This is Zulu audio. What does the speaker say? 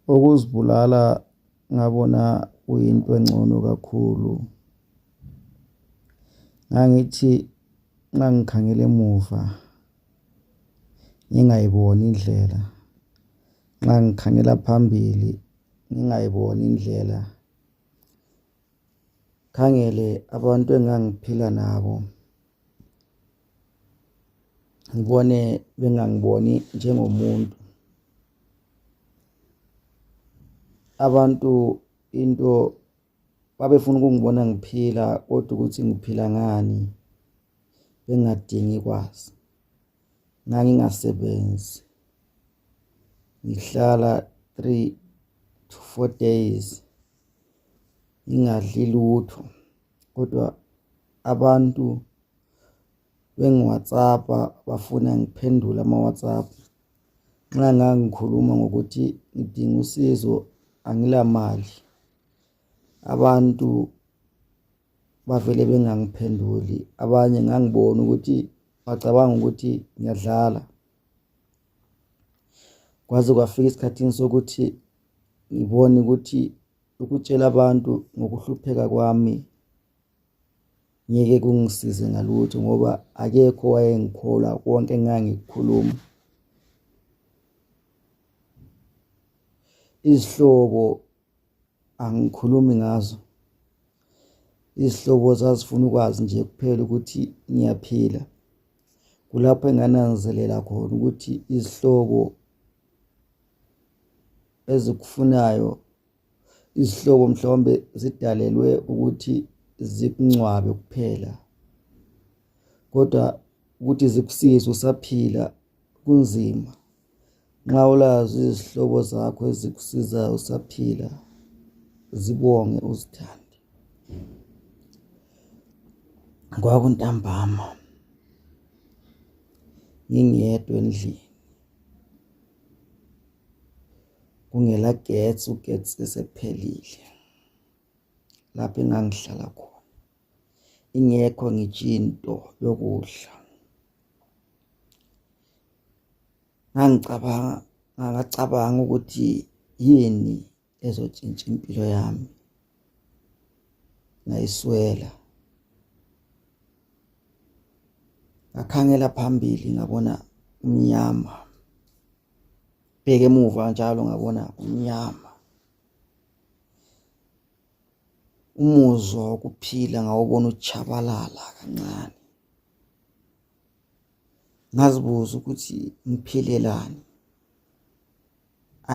Ukuzibulala ngabona kuyinto engcono kakhulu. Ngangithi ngangikhangela emuva ngingayiboni indlela, ngangikhangela phambili ngingayiboni indlela, khangele abantu engangiphila nabo ngibone bengangiboni njengomuntu. Abantu into babefuna ukungibona ngiphila kodwa ukuthi ngiphila ngani bengadingi kwazi. Ngangingasebenzi, ngihlala 3 to 4 days ngingadli lutho, kodwa abantu bengi-WhatsApp bafuna ngiphendule ama-WhatsApp. Nxa ngangikhuluma ngokuthi ngidinga usizo angila mali, abantu bavele bengangiphenduli. Abanye ngangibona ukuthi bacabanga ukuthi ngiyadlala. Kwaze kwafika isikhathini sokuthi ngibone ukuthi ukutshela abantu ngokuhlupheka kwami ngeke kungisize ngalutho, ngoba akekho wayengikholwa konke engangikukhuluma. Izihlobo angikhulumi ngazo. Izihlobo zazifuna ukwazi nje kuphela ukuthi ngiyaphila. Kulapho engananzelela khona ukuthi izihlobo ezikufunayo, izihlobo mhlawumbe zidalelwe ukuthi zikungcwabe kuphela, kodwa ukuthi zikusize usaphila kunzima. Nxa ulazi izihlobo zakho ezikusizayo usaphila, zibonge uzithande. Kwakuntambama ngingedwa endlini, kungela getsi, ugetsi esephelile lapho engangihlala khona, ingekho ngitsho into yokudla. Ngacabanga ukuthi yini ezotshintsha impilo yami, ngayiswela. Ngakhangela phambili ngabona umnyama, bheke emuva njalo ngabona umnyama. Umuzwa wokuphila ngawubona uchabalala kancane. Ngazibuza ukuthi ngiphilelani.